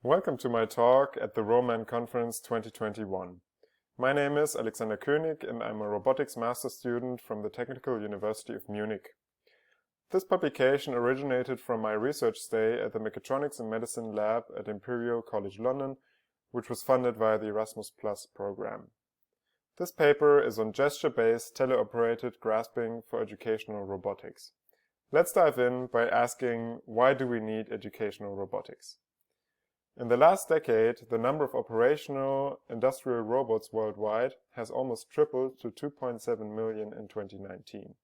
Welcome to my talk at the Roman Conference 2021. My name is Alexander König and I'm a robotics master student from the Technical University of Munich. This publication originated from my research stay at the Mechatronics and Medicine Lab at Imperial College London, which was funded via the Erasmus Plus program. This paper is on gesture-based teleoperated grasping for educational robotics. Let's dive in by asking, why do we need educational robotics? In the last decade, the number of operational industrial robots worldwide has almost tripled to 2.7 million in 2019.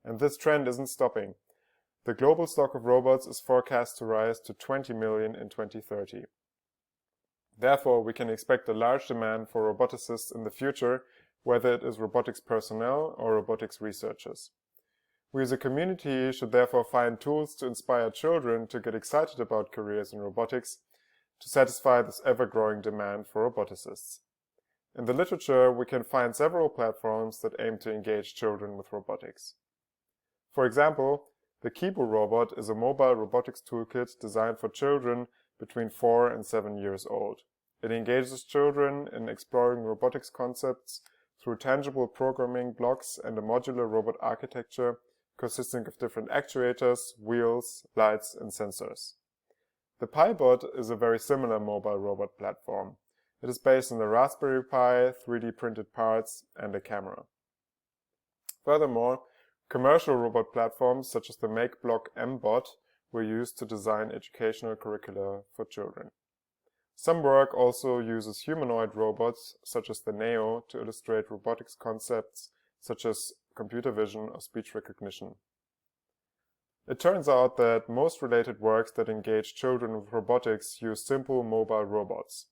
And this trend isn't stopping. The global stock of robots is forecast to rise to 20 million in 2030. Therefore, we can expect a large demand for roboticists in the future, whether it is robotics personnel or robotics researchers. We as a community should therefore find tools to inspire children to get excited about careers in robotics, to satisfy this ever-growing demand for roboticists. In the literature, we can find several platforms that aim to engage children with robotics. For example, the Kibo Robot is a mobile robotics toolkit designed for children between 4 and 7 years old. It engages children in exploring robotics concepts through tangible programming blocks and a modular robot architecture consisting of different actuators, wheels, lights, and sensors. The PiBot is a very similar mobile robot platform. It is based on the Raspberry Pi, 3D printed parts, and a camera. Furthermore, commercial robot platforms such as the MakeBlock MBot were used to design educational curricula for children. Some work also uses humanoid robots such as the Neo to illustrate robotics concepts such as computer vision or speech recognition. It turns out that most related works that engage children with robotics use simple mobile robots.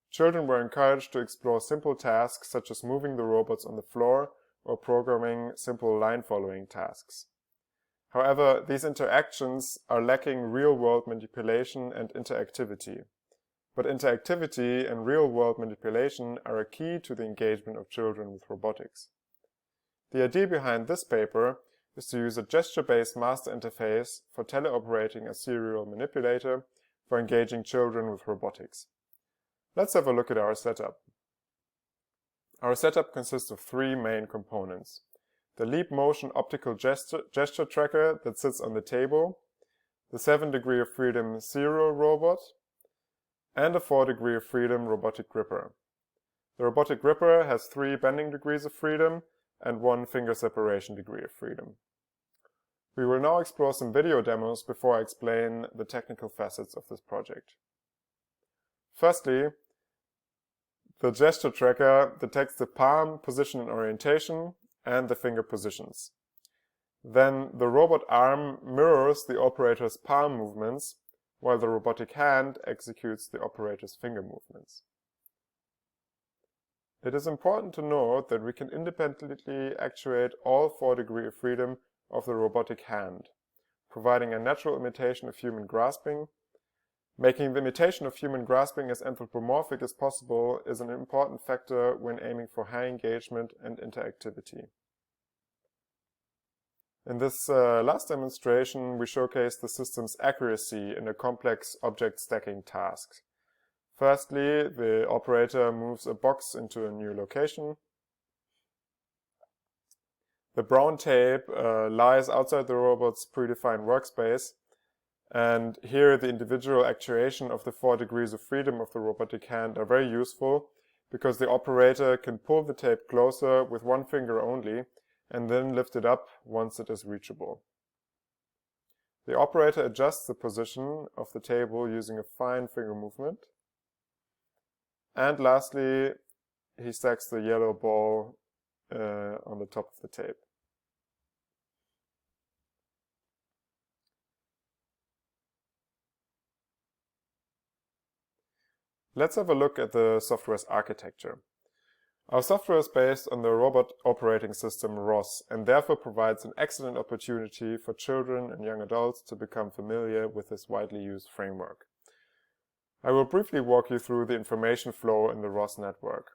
Children were encouraged to explore simple tasks such as moving the robots on the floor or programming simple line-following tasks. However, these interactions are lacking real-world manipulation and interactivity. But interactivity and real-world manipulation are a key to the engagement of children with robotics. The idea behind this paper is to use a gesture-based master interface for teleoperating a serial manipulator for engaging children with robotics. Let's have a look at our setup. Our setup consists of 3 main components: the leap motion optical gesture tracker that sits on the table, the 7 degree of freedom serial robot, and a 4 degree of freedom robotic gripper. The robotic gripper has 3 bending degrees of freedom and 1 finger separation degree of freedom. We will now explore some video demos before I explain the technical facets of this project. Firstly, the gesture tracker detects the palm position and orientation and the finger positions. Then the robot arm mirrors the operator's palm movements, while the robotic hand executes the operator's finger movements. It is important to note that we can independently actuate all 4 degrees of freedom of the robotic hand, providing a natural imitation of human grasping. Making the imitation of human grasping as anthropomorphic as possible is an important factor when aiming for high engagement and interactivity. In this last demonstration, we showcase the system's accuracy in a complex object stacking task. Firstly, the operator moves a box into a new location. The brown tape lies outside the robot's predefined workspace, and here the individual actuation of the 4 degrees of freedom of the robotic hand are very useful because the operator can pull the tape closer with 1 finger only and then lift it up once it is reachable. The operator adjusts the position of the table using a fine finger movement. And lastly, he stacks the yellow ball on the top of the tape. Let's have a look at the software's architecture. Our software is based on the robot operating system ROS and therefore provides an excellent opportunity for children and young adults to become familiar with this widely used framework. I will briefly walk you through the information flow in the ROS network.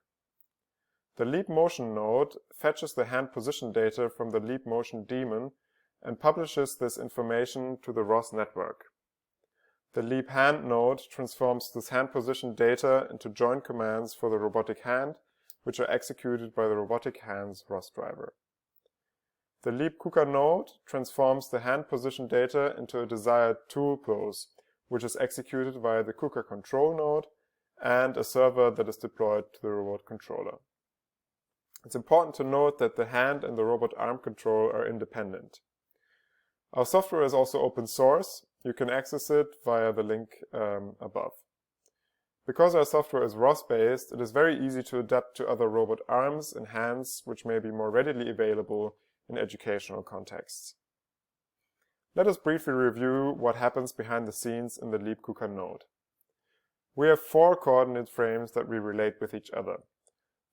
The leap motion node fetches the hand position data from the leap motion daemon and publishes this information to the ROS network. The leap hand node transforms this hand position data into joint commands for the robotic hand, which are executed by the robotic hand's ROS driver. The leap KUKA node transforms the hand position data into a desired tool pose, which is executed via the KUKA control node and a server that is deployed to the robot controller. It's important to note that the hand and the robot arm control are independent. Our software is also open source. You can access it via the link above. Because our software is ROS-based, it is very easy to adapt to other robot arms and hands, which may be more readily available in educational contexts. Let us briefly review what happens behind the scenes in the leap KUKA node. We have 4 coordinate frames that we relate with each other.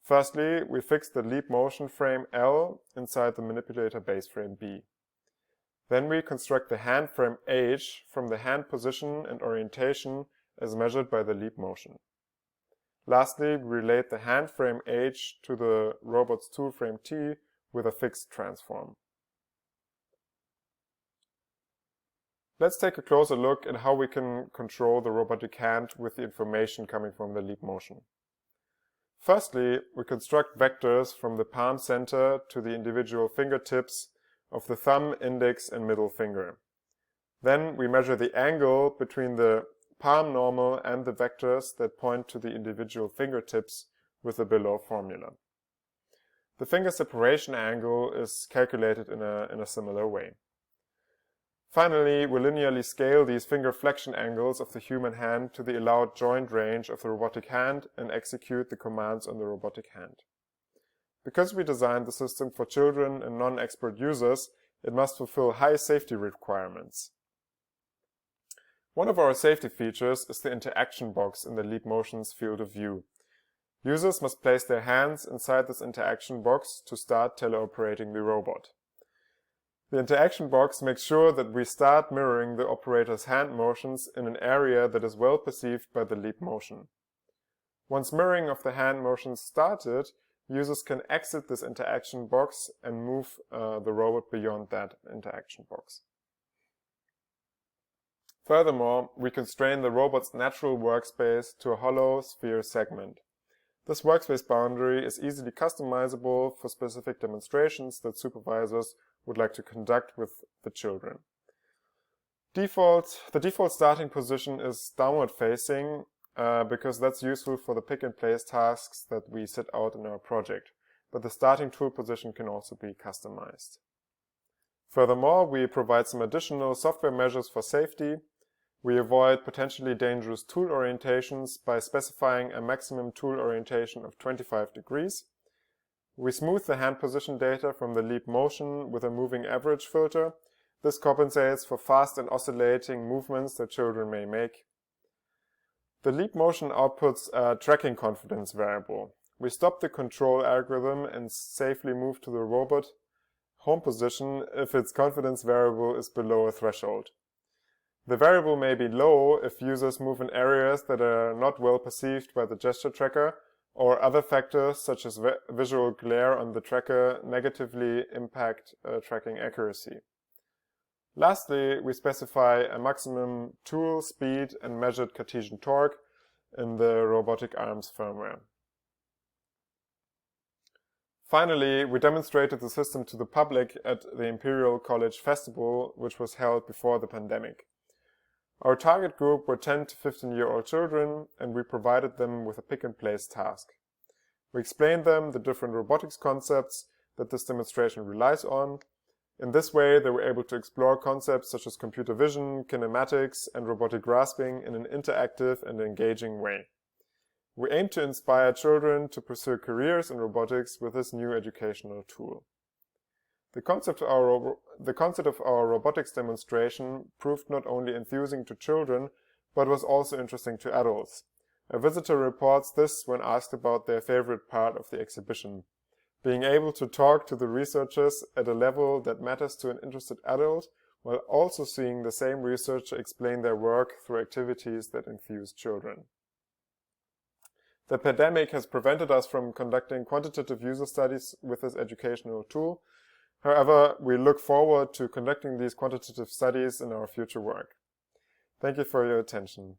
Firstly, we fix the leap motion frame L inside the manipulator base frame B. Then we construct the hand frame H from the hand position and orientation as measured by the leap motion. Lastly, we relate the hand frame H to the robot's tool frame T with a fixed transform. Let's take a closer look at how we can control the robotic hand with the information coming from the leap motion. Firstly, we construct vectors from the palm center to the individual fingertips of the thumb, index, and middle finger. Then we measure the angle between the palm normal and the vectors that point to the individual fingertips with the below formula. The finger separation angle is calculated in a similar way. Finally, we linearly scale these finger flexion angles of the human hand to the allowed joint range of the robotic hand and execute the commands on the robotic hand. Because we designed the system for children and non-expert users, it must fulfill high safety requirements. One of our safety features is the interaction box in the leap motion's field of view. Users must place their hands inside this interaction box to start teleoperating the robot. The interaction box makes sure that we start mirroring the operator's hand motions in an area that is well perceived by the leap motion. Once mirroring of the hand motions started, users can exit this interaction box and move the robot beyond that interaction box. Furthermore, we constrain the robot's natural workspace to a hollow sphere segment. This workspace boundary is easily customizable for specific demonstrations that supervisors would like to conduct with the children. The default starting position is downward facing because that's useful for the pick and place tasks that we set out in our project, but the starting tool position can also be customized. Furthermore, we provide some additional software measures for safety. We avoid potentially dangerous tool orientations by specifying a maximum tool orientation of 25 degrees. We smooth the hand position data from the leap motion with a moving average filter. This compensates for fast and oscillating movements that children may make. The leap motion outputs a tracking confidence variable. We stop the control algorithm and safely move to the robot home position if its confidence variable is below a threshold. The variable may be low if users move in areas that are not well perceived by the gesture tracker, or other factors such as visual glare on the tracker negatively impact tracking accuracy. Lastly, we specify a maximum tool speed and measured Cartesian torque in the robotic arms firmware. Finally, we demonstrated the system to the public at the Imperial College Festival, which was held before the pandemic. Our target group were 10 to 15-year-old children, and we provided them with a pick-and-place task. We explained them the different robotics concepts that this demonstration relies on. In this way, they were able to explore concepts such as computer vision, kinematics, and robotic grasping in an interactive and engaging way. We aim to inspire children to pursue careers in robotics with this new educational tool. The concept of our robotics demonstration proved not only enthusing to children, but was also interesting to adults. A visitor reports this when asked about their favorite part of the exhibition: being able to talk to the researchers at a level that matters to an interested adult, while also seeing the same researcher explain their work through activities that enthuse children. The pandemic has prevented us from conducting quantitative user studies with this educational tool. However, we look forward to conducting these quantitative studies in our future work. Thank you for your attention.